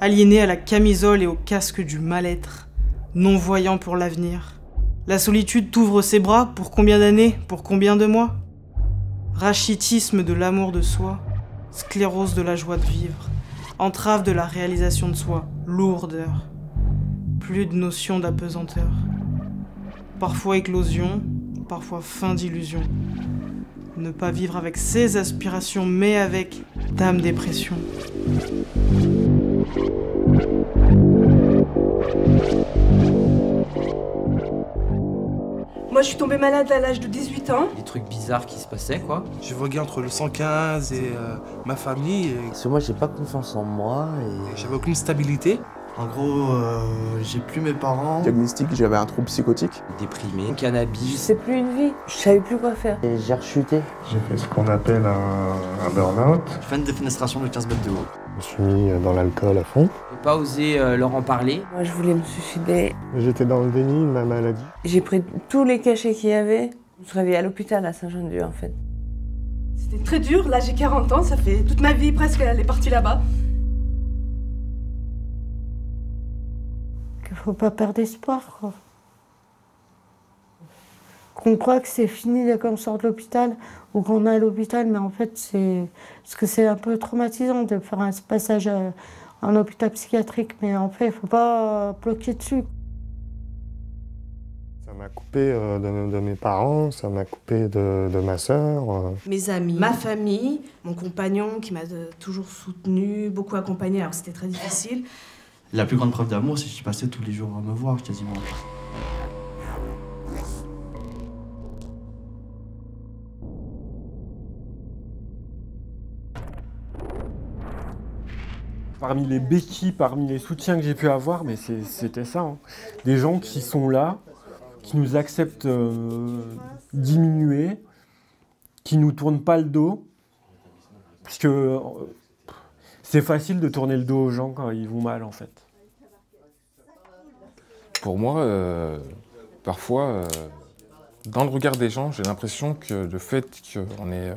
aliéné à la camisole et au casque du mal-être, non-voyant pour l'avenir. La solitude t'ouvre ses bras, pour combien d'années, pour combien de mois? Rachitisme de l'amour de soi, sclérose de la joie de vivre, entrave de la réalisation de soi, lourdeur, plus de notion d'apesanteur. Parfois éclosion, parfois fin d'illusion. Ne pas vivre avec ses aspirations, mais avec dame dépression. Moi, je suis tombée malade à l'âge de 18 ans. Des trucs bizarres qui se passaient, quoi. Je voguais entre le 115 et ma famille. Parce que moi, j'ai pas confiance en moi et... J'avais aucune stabilité. En gros, j'ai plus mes parents. Diagnostic, j'avais un trouble psychotique. Déprimé, cannabis. C'est plus une vie, je savais plus quoi faire. Et j'ai rechuté. J'ai fait ce qu'on appelle un burn-out. J'ai fait une défenestration de 15 mètres de haut. Je me suis mis dans l'alcool à fond. J'ai pas osé leur en parler. Moi, je voulais me suicider. J'étais dans le déni de ma maladie. J'ai pris tous les cachets qu'il y avait. Je me suis réveillée à l'hôpital à Saint-Jean-de-Dieu, en fait. C'était très dur, là j'ai 40 ans, ça fait toute ma vie presque, elle est partie là-bas. Qu'il faut pas perdre espoir, quoi. Qu'on croit que c'est fini dès qu'on sort de l'hôpital ou qu'on est à l'hôpital, mais en fait, c'est... Parce que c'est un peu traumatisant de faire un passage en hôpital psychiatrique, mais en fait, il faut pas bloquer dessus. Ça m'a coupé de mes parents, ça m'a coupé de ma sœur. Mes amis, ma famille, mon compagnon qui m'a toujours soutenue, beaucoup accompagnée, alors c'était très difficile. La plus grande preuve d'amour, c'est que je passais tous les jours à me voir, quasiment. Parmi les béquilles, parmi les soutiens que j'ai pu avoir, mais c'était ça. Hein. Des gens qui sont là, qui nous acceptent diminuer, qui nous tournent pas le dos, puisque c'est facile de tourner le dos aux gens quand ils vont mal, en fait. Pour moi, parfois, dans le regard des gens, j'ai l'impression que le fait qu'on ait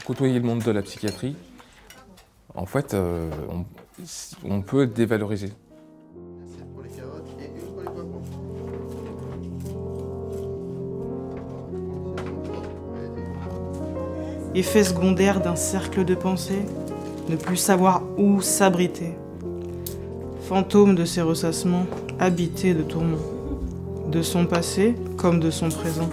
côtoyé le monde de la psychiatrie, en fait, on peut dévaloriser. Effet secondaire d'un cercle de pensée, ne plus savoir où s'abriter. Fantôme de ses ressassements, habité de tourments. De son passé comme de son présent.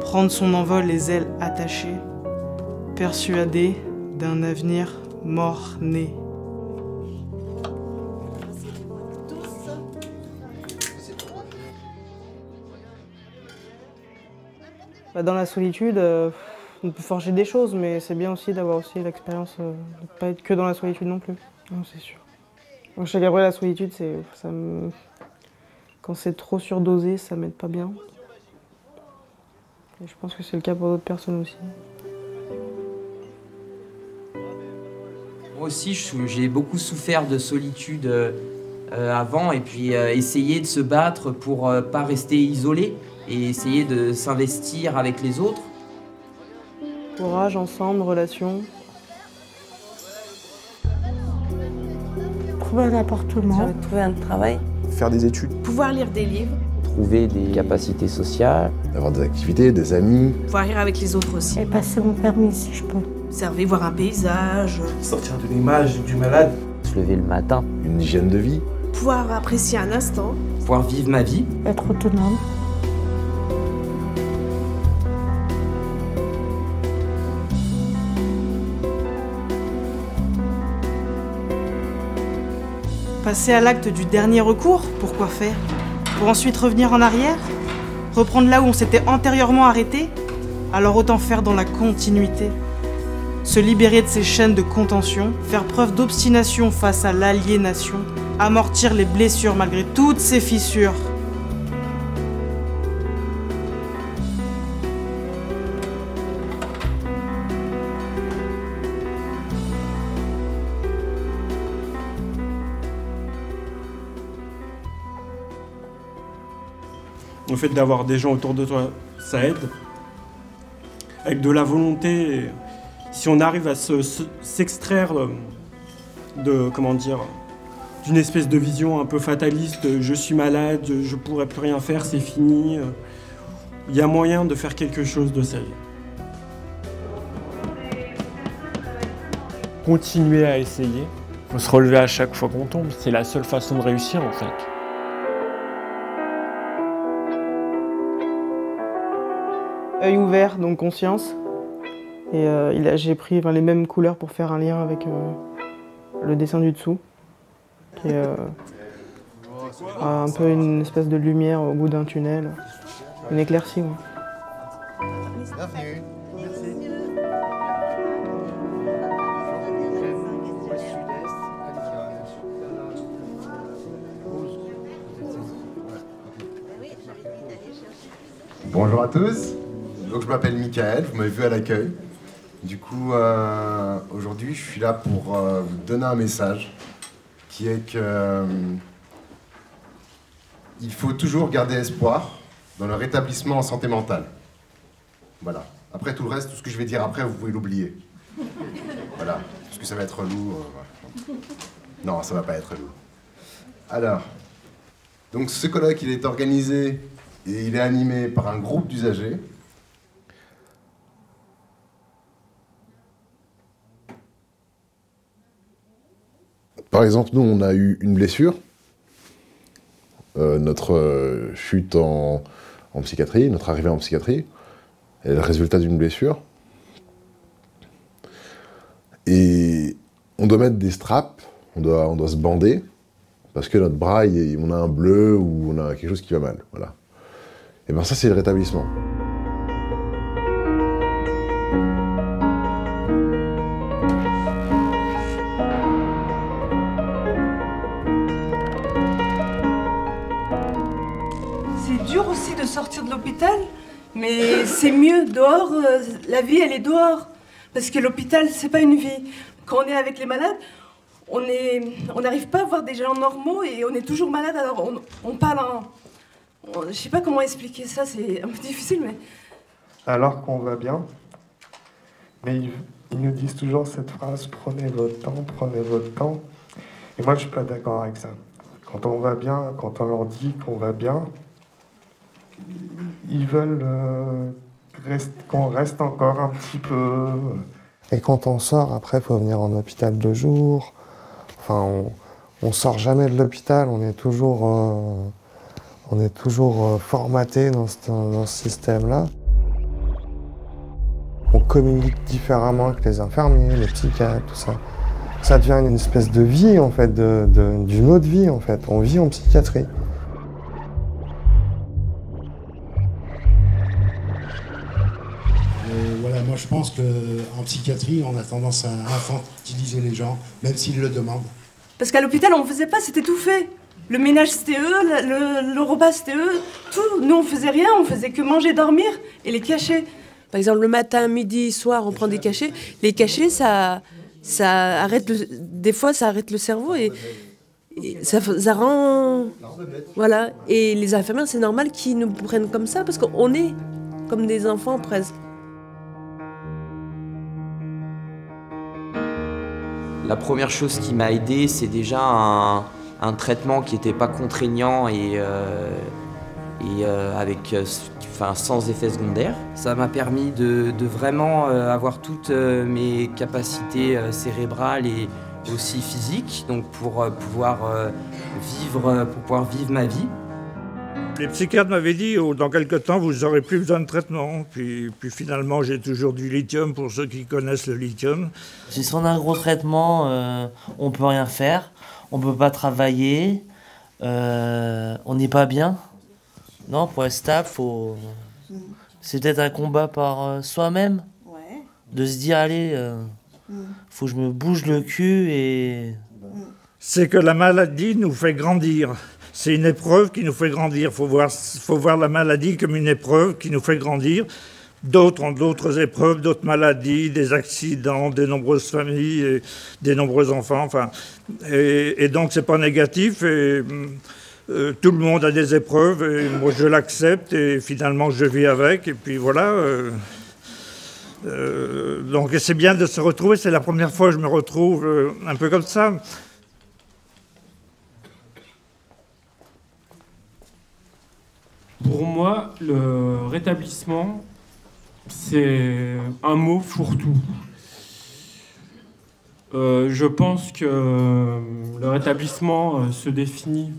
Prendre son envol les ailes attachées, persuadé d'un avenir mort-né. Dans la solitude, on peut forger des choses, mais c'est bien aussi d'avoir aussi l'expérience de ne pas être que dans la solitude non plus. Non, c'est sûr. Donc chez Gabriel, la solitude, quand c'est trop surdosé, ça m'aide pas bien. Et je pense que c'est le cas pour d'autres personnes aussi. Moi aussi, j'ai beaucoup souffert de solitude avant, et puis essayer de se battre pour pas rester isolé et essayer de s'investir avec les autres. Courage, ensemble, relation. Trouver un appartement. J'avais trouvé un travail. Faire des études. Pouvoir lire des livres. Trouver des capacités sociales. Avoir des activités, des amis. Pouvoir rire avec les autres aussi. Et passer mon permis si je peux. Observer, voir un paysage. Sortir de l'image du malade. Se lever le matin. Une hygiène de vie. Pouvoir apprécier un instant. Pouvoir vivre ma vie. Être autonome. Passer à l'acte du dernier recours, pourquoi faire? Pour ensuite revenir en arrière? Reprendre là où on s'était antérieurement arrêté? Alors autant faire dans la continuité. Se libérer de ces chaînes de contention, faire preuve d'obstination face à l'aliénation, amortir les blessures malgré toutes ces fissures. Le fait d'avoir des gens autour de toi, ça aide. Avec de la volonté, si on arrive à s'extraire de, comment dire, d'une espèce de vision un peu fataliste, je suis malade, je pourrais plus rien faire, c'est fini. Il y a moyen de faire quelque chose de sa vie. Continuer à essayer, faut se relever à chaque fois qu'on tombe, c'est la seule façon de réussir en fait. Œil ouvert, donc conscience. Et j'ai pris les mêmes couleurs pour faire un lien avec le dessin du dessous, qui est un peu une espèce de lumière au bout d'un tunnel, une éclaircie. Ouais. Bienvenue. Bonjour à tous, donc je m'appelle Michael, vous m'avez vu à l'accueil. Du coup, aujourd'hui, je suis là pour vous donner un message qui est que il faut toujours garder espoir dans le rétablissement en santé mentale. Voilà. Après tout le reste, tout ce que je vais dire après, vous pouvez l'oublier. Voilà, parce que ça va être lourd. Non, ça va pas être lourd. Alors, donc ce colloque, il est organisé et il est animé par un groupe d'usagers. Par exemple, nous, on a eu une blessure. Notre chute en psychiatrie, notre arrivée en psychiatrie, est le résultat d'une blessure. Et on doit mettre des straps, on doit se bander, parce que notre bras, on a un bleu ou on a quelque chose qui va mal. Voilà. Et bien ça, c'est le rétablissement. C'est dur aussi de sortir de l'hôpital, mais c'est mieux dehors, la vie elle est dehors. Parce que l'hôpital, c'est pas une vie. Quand on est avec les malades, on n'arrive pas à voir des gens normaux et on est toujours malade, alors on parle je sais pas comment expliquer ça, c'est un peu difficile, mais... Alors qu'on va bien, mais ils nous disent toujours cette phrase « prenez votre temps ». Et moi, je suis pas d'accord avec ça. Quand on va bien, quand on leur dit qu'on va bien, ils veulent qu'on reste encore un petit peu. Et quand on sort, après, il faut venir en hôpital de jour. Enfin, on sort jamais de l'hôpital, on est toujours formaté dans ce système-là. On communique différemment avec les infirmiers, les psychiatres, tout ça. Ça devient une espèce de vie, en fait, d'une autre vie, en fait. On vit en psychiatrie. Voilà, moi je pense qu'en psychiatrie, on a tendance à infantiliser les gens, même s'ils le demandent. Parce qu'à l'hôpital, on faisait pas, c'était tout fait. Le ménage, c'était eux, le repas, c'était eux, tout. Nous, on faisait rien, on faisait que manger, dormir et les cachets. Par exemple, le matin, midi, soir, on prend des cachets. Les cachets, ça arrête des fois, ça arrête le cerveau et ça rend... Voilà. Et les infirmières, c'est normal qu'ils nous prennent comme ça parce qu'on est comme des enfants presque. La première chose qui m'a aidé, c'est déjà un traitement qui n'était pas contraignant et sans effet secondaire. Ça m'a permis de vraiment avoir toutes mes capacités cérébrales et aussi physiques, donc pour pouvoir vivre ma vie. Les psychiatres m'avaient dit dans quelques temps vous n'aurez plus besoin de traitement. Puis finalement j'ai toujours du lithium pour ceux qui connaissent le lithium. Si on a un gros traitement, on peut rien faire, on peut pas travailler, on n'est pas bien. Non, pour être stable, c'est peut-être un combat par soi-même. Ouais. De se dire allez, faut que je me bouge le cul et. C'est que la maladie nous fait grandir. C'est une épreuve qui nous fait grandir. Faut voir la maladie comme une épreuve qui nous fait grandir. D'autres ont d'autres épreuves, d'autres maladies, des accidents, de nombreuses familles, et des nombreux enfants. Enfin, et donc c'est pas négatif. Et, tout le monde a des épreuves. Et moi je l'accepte et finalement je vis avec. Et puis voilà. Donc c'est bien de se retrouver. C'est la première fois que je me retrouve un peu comme ça. Pour moi, le rétablissement, c'est un mot fourre-tout. Je pense que le rétablissement se définit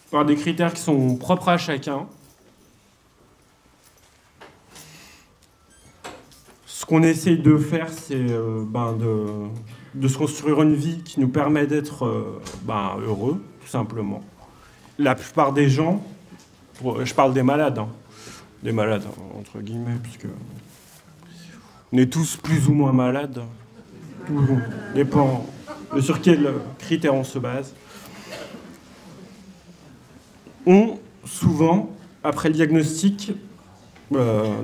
par des critères qui sont propres à chacun. Ce qu'on essaye de faire, c'est de se construire une vie qui nous permet d'être heureux, tout simplement. La plupart des gens, je parle des malades, entre guillemets, puisque on est tous plus ou moins malades. Tout dépend de sur quels critères on se base. On, souvent, après le diagnostic,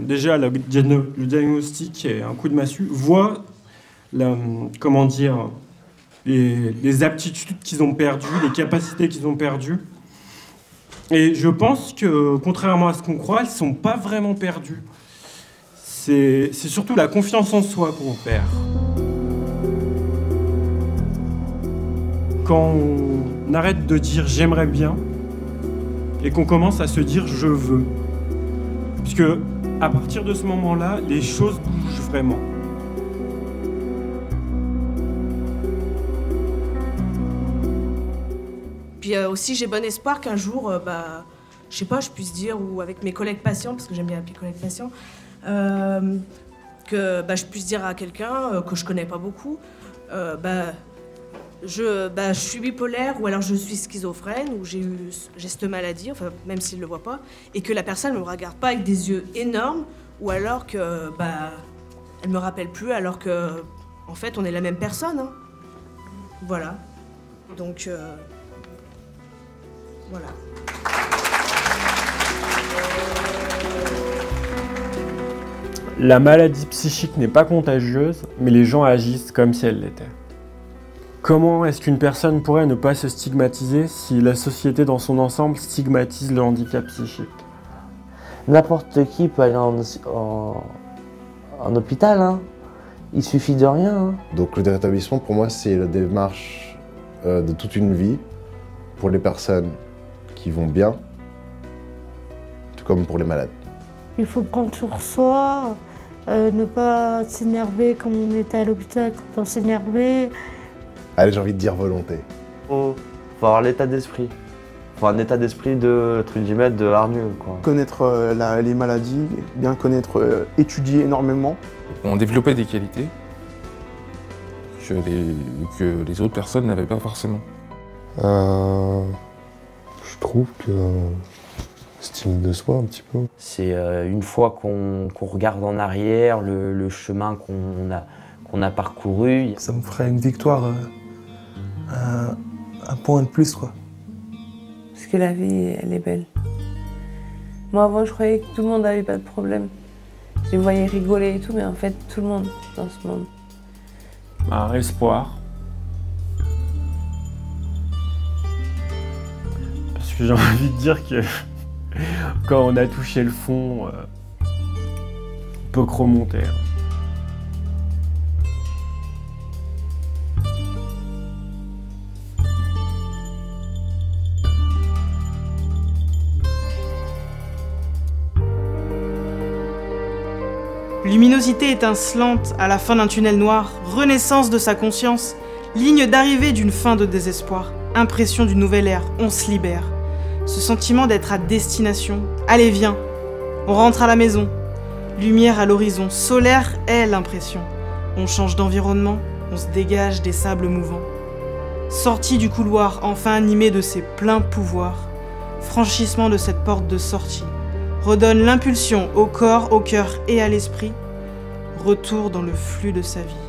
déjà le diagnostic et un coup de massue, voit les aptitudes qu'ils ont perdues, les capacités qu'ils ont perdues. Et je pense que, contrairement à ce qu'on croit, elles ne sont pas vraiment perdues. C'est surtout la confiance en soi qu'on perd. Quand on arrête de dire « j'aimerais bien » et qu'on commence à se dire « je veux ». Puisque, à partir de ce moment-là, les choses bougent vraiment. Puis aussi, j'ai bon espoir qu'un jour, je sais pas, je puisse dire, ou avec mes collègues patients, parce que j'aime bien appeler collègues patients, que je puisse dire à quelqu'un que je connais pas beaucoup, je suis bipolaire, ou alors je suis schizophrène, ou j'ai cette maladie, enfin, même s'il le voit pas, et que la personne ne me regarde pas avec des yeux énormes, ou alors que, elle me rappelle plus, alors que, en fait, on est la même personne, hein. Voilà. Donc, voilà. La maladie psychique n'est pas contagieuse, mais les gens agissent comme si elle l'était. Comment est-ce qu'une personne pourrait ne pas se stigmatiser si la société dans son ensemble stigmatise le handicap psychique? N'importe qui peut aller en hôpital, hein. Il suffit de rien. Hein. Donc le rétablissement, pour moi, c'est la démarche de toute une vie pour les personnes qui vont bien, tout comme pour les malades. Il faut prendre sur soi, ne pas s'énerver comme on était à l'hôpital quand on s'énervait. Allez, j'ai envie de dire volonté. Faut avoir l'état d'esprit. Faut un état d'esprit de hargneux, quoi. Connaître les maladies, bien connaître, étudier énormément. On développait des qualités que les autres personnes n'avaient pas forcément. Je trouve que estime de soi un petit peu. C'est une fois qu'on regarde en arrière le chemin qu'on a parcouru. Ça me ferait une victoire, un point de plus, quoi. Parce que la vie, elle est belle. Moi avant je croyais que tout le monde n'avait pas de problème. Je les voyais rigoler et tout, mais en fait tout le monde dans ce monde. Un espoir. Parce que j'ai envie de dire que quand on a touché le fond, on peut que remonter. Luminosité étincelante à la fin d'un tunnel noir, renaissance de sa conscience, ligne d'arrivée d'une fin de désespoir, impression d'une nouvelle ère, on se libère. Ce sentiment d'être à destination, allez viens, on rentre à la maison. Lumière à l'horizon, solaire est l'impression. On change d'environnement, on se dégage des sables mouvants. Sortie du couloir, enfin animé de ses pleins pouvoirs. Franchissement de cette porte de sortie. Redonne l'impulsion au corps, au cœur et à l'esprit. Retour dans le flux de sa vie.